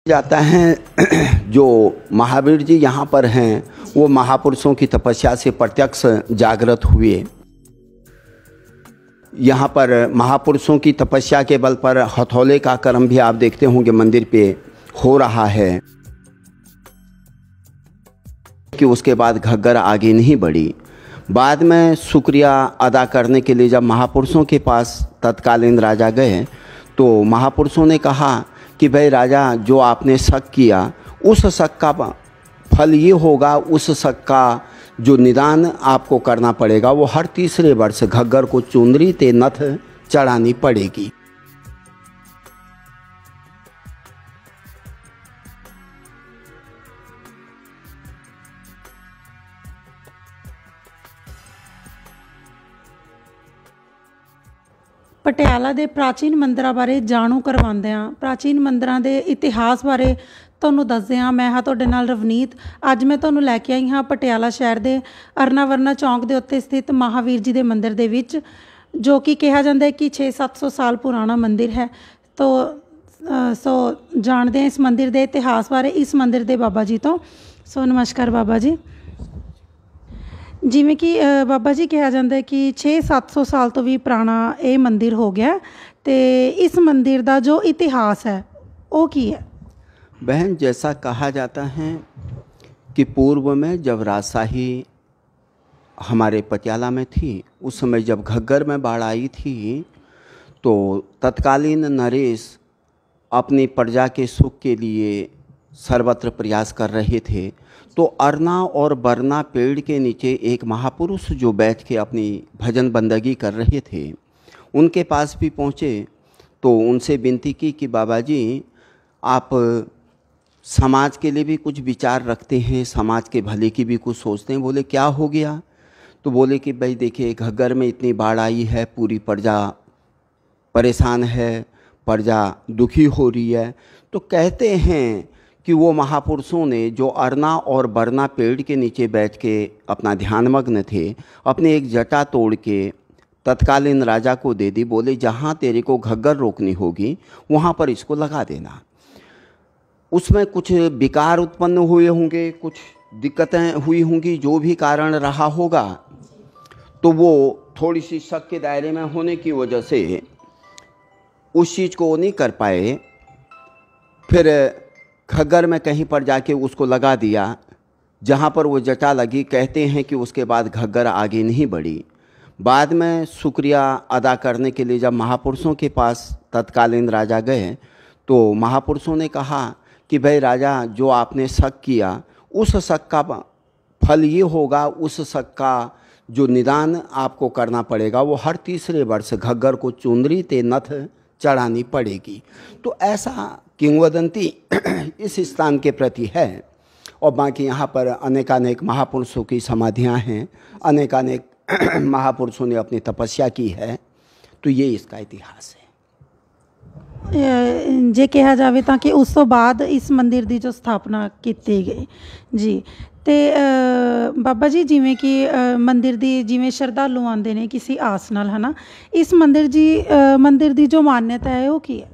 जाता है जो महावीर जी यहाँ पर हैं वो महापुरुषों की तपस्या से प्रत्यक्ष जागृत हुए। यहाँ पर महापुरुषों की तपस्या के बल पर हथौले का कर्म भी आप देखते होंगे मंदिर पे हो रहा है कि उसके बाद घग्गर आगे नहीं बढ़ी। बाद में शुक्रिया अदा करने के लिए जब महापुरुषों के पास तत्कालीन राजा गए तो महापुरुषों ने कहा कि भाई राजा, जो आपने शक किया उस शक का फल ये होगा, उस शक का जो निदान आपको करना पड़ेगा वो हर तीसरे वर्ष घग्गर को चुंदरी ते नथ चढ़ानी पड़ेगी। पटियाला ਦੇ ਪ੍ਰਾਚੀਨ ਮੰਦਰਾਂ ਬਾਰੇ ਜਾਣੂ ਕਰਵਾਉਂਦੇ ਹਾਂ। ਪ੍ਰਾਚੀਨ ਮੰਦਰਾਂ ਦੇ ਇਤਿਹਾਸ ਬਾਰੇ ਤੁਹਾਨੂੰ ਦੱਸਦੇ ਹਾਂ। ਮੈਂ ਹਾਂ ਤੁਹਾਡੇ ਨਾਲ ਰਵਨੀਤ। ਅੱਜ ਮੈਂ ਤੁਹਾਨੂੰ ਲੈ ਕੇ ਆਈ ਹਾਂ ਪਟਿਆਲਾ ਸ਼ਹਿਰ ਦੇ ਅਰਨਾਵਰਨਾ ਚੌਂਕ ਦੇ ਉੱਤੇ ਸਥਿਤ ਮਹਾਵੀਰ ਜੀ ਦੇ ਮੰਦਿਰ ਦੇ ਵਿੱਚ, ਜੋ ਕਿ ਕਿਹਾ ਜਾਂਦਾ ਹੈ ਕਿ 600-700 ਸਾਲ ਪੁਰਾਣਾ ਮੰਦਿਰ ਹੈ। ਸੋ ਜਾਣਦੇ ਹਾਂ ਇਸ ਮੰਦਿਰ ਦੇ ਇਤਿਹਾਸ ਬਾਰੇ, ਇਸ ਮੰਦਿਰ ਦੇ ਬਾਬਾ ਜੀ ਤੋਂ। ਸੋ ਨਮਸਕਾਰ ਬਾਬਾ ਜੀ। ਜਿਵੇਂ ਕਿ ਬਾਬਾ ਜੀ ਕਿਹਾ ਜਾਂਦਾ ਹੈ ਕਿ 600-700 ਸਾਲ ਤੋਂ ਵੀ ਪੁਰਾਣਾ ਇਹ ਮੰਦਿਰ ਹੋ ਗਿਆ ਅਤੇ ਇਸ ਮੰदिर ਦਾ जो इतिहास है वो की है? बहन, जैसा कहा जाता है कि पूर्व में जब राजशाही हमारे पटियाला में थी, उस समय जब घग्गर में बाढ़ आई थी तो तत्कालीन नरेश अपनी प्रजा के सुख के लिए सर्वत्र प्रयास कर रहे थे। तो अरना और बरना पेड़ के नीचे एक महापुरुष जो बैठ के अपनी भजन बंदगी कर रहे थे, उनके पास भी पहुँचे तो उनसे विनती की कि बाबा जी, आप समाज के लिए भी कुछ विचार रखते हैं, समाज के भले की भी कुछ सोचते हैं। बोले क्या हो गया? तो बोले कि भाई देखिए, घग्गर में इतनी बाढ़ आई है, पूरी प्रजा परेशान है, प्रजा दुखी हो रही है। तो कहते हैं कि वो महापुरुषों ने जो अरना और बरना पेड़ के नीचे बैठ के अपना ध्यानमग्न थे, अपने एक जटा तोड़ के तत्कालीन राजा को दे दी। बोले जहाँ तेरे को घग्गर रोकनी होगी वहाँ पर इसको लगा देना। उसमें कुछ विकार उत्पन्न हुए होंगे, कुछ दिक्कतें हुई होंगी, जो भी कारण रहा होगा, तो वो थोड़ी सी शक के दायरे में होने की वजह से उस चीज़ को नहीं कर पाए। फिर घग्गर में कहीं पर जाके उसको लगा दिया, जहाँ पर वो जटा लगी। कहते हैं कि उसके बाद घग्गर आगे नहीं बढ़ी। बाद में शुक्रिया अदा करने के लिए जब महापुरुषों के पास तत्कालीन राजा गए तो महापुरुषों ने कहा कि भाई राजा, जो आपने शक किया उस शक का फल ये होगा, उस शक का जो निदान आपको करना पड़ेगा वो हर तीसरे वर्ष घग्गर को चुंदरी ते नथ चढ़ानी पड़ेगी। तो ऐसा किंवदंती इस स्थान के प्रति है। और बाकी यहाँ पर अनेकानेक महापुरुषों की समाधियाँ हैं, अनेकानेक महापुरुषों ने अपनी तपस्या की है। तो ये इसका इतिहास है। जे कहा जाए तो कि उस तो बाद इस मंदिर की जो स्थापना की गई जी। तो बाबा जी, जिमें कि मंदिर की जिमें श्रद्धालु आते हैं किसी आस नाल, है ना, इस मंदिर की जो मान्यता है वो की है?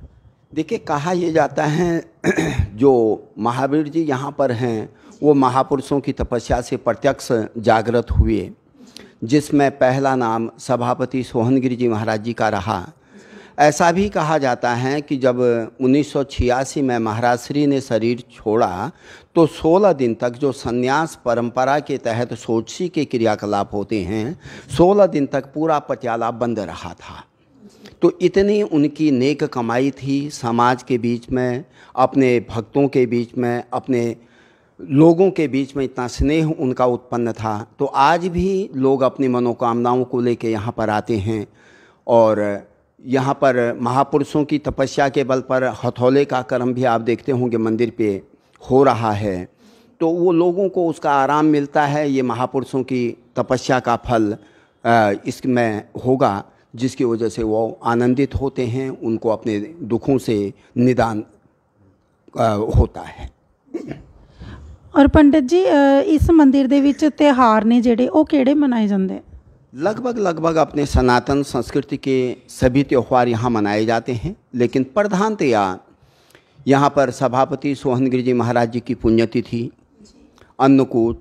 देखिए, कहा यह जाता है जो महावीर जी यहाँ पर हैं वो महापुरुषों की तपस्या से प्रत्यक्ष जागृत हुए, जिसमें पहला नाम सभापति सोहनगिरी जी महाराज जी का रहा। ऐसा भी कहा जाता है कि जब 1986 में महाराज श्री ने शरीर छोड़ा तो 16 दिन तक जो संन्यास परंपरा के तहत सोची के क्रियाकलाप होते हैं, 16 दिन तक पूरा पटियाला बंद रहा था। तो इतनी उनकी नेक कमाई थी, समाज के बीच में, अपने भक्तों के बीच में, अपने लोगों के बीच में इतना स्नेह उनका उत्पन्न था। तो आज भी लोग अपनी मनोकामनाओं को लेकर यहाँ पर आते हैं और यहाँ पर महापुरुषों की तपस्या के बल पर हथौले का कर्म भी आप देखते होंगे मंदिर पे हो रहा है। तो वो लोगों को उसका आराम मिलता है। ये महापुरुषों की तपस्या का फल इसमें होगा, जिसकी वजह से वो आनंदित होते हैं, उनको अपने दुखों से निदान होता है। और पंडित जी, इस मंदिर दे विच त्योहार ने जेड़े वो केड़े मनाए जाते? लगभग अपने सनातन संस्कृति के सभी त्यौहार यहाँ मनाए जाते हैं, लेकिन प्रधानतया यहाँ पर सभापति सोहनगिरी जी महाराज जी की पुण्यतिथि, अन्नकूट,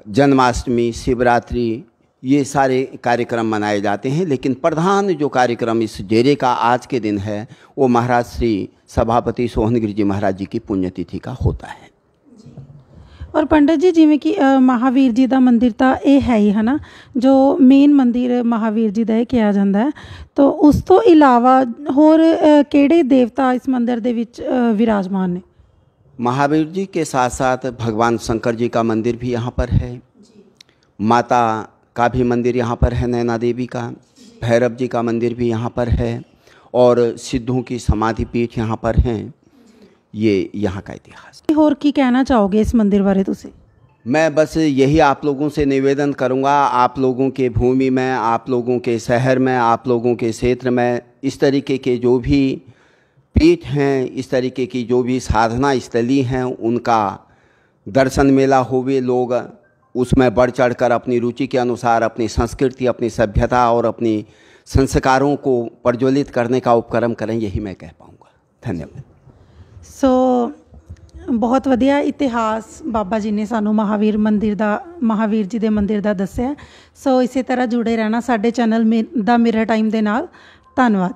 जन्माष्टमी, शिवरात्रि, ये सारे कार्यक्रम मनाए जाते हैं। लेकिन प्रधान जो कार्यक्रम इस डेरे का आज के दिन है वो महाराज श्री सभापति सोहनगिरी जी महाराज जी की पुण्यतिथि का होता है। और पंडित जी जिवें कि महावीर जी का मंदिर तो ये है ही है ना, जो मेन मंदिर महावीर जी का कहा जाता है, तो उस तो इलावा होर किहड़े देवता इस मंदिर दे विच विराजमान ने? महावीर जी के साथ साथ भगवान शंकर जी का मंदिर भी यहाँ पर है, माता का भी मंदिर यहाँ पर है, नैना देवी का, भैरव जी का मंदिर भी यहाँ पर है, और सिद्धों की समाधि पीठ यहाँ पर हैं। ये यहाँ का इतिहास। होर की कहना चाहोगे इस मंदिर बारे तुसी? मैं बस यही आप लोगों से निवेदन करूँगा, आप लोगों के भूमि में, आप लोगों के शहर में, आप लोगों के क्षेत्र में इस तरीके के जो भी पीठ हैं, इस तरीके की जो भी साधना स्थली हैं, उनका दर्शन मेला होवे, लोग उसमें बढ़ चढ़ कर अपनी रुचि के अनुसार अपनी संस्कृति, अपनी सभ्यता और अपनी संस्कारों को प्रज्वलित करने का उपक्रम करें, यही मैं कह पाऊँगा। धन्यवाद। बहुत वधिया इतिहास बाबा जी ने सानू महावीर जी के मंदिर का दस्सिया। इसी तरह जुड़े रहना साडे चैनल दा मिरर टाइम दे नाल। धन्यवाद।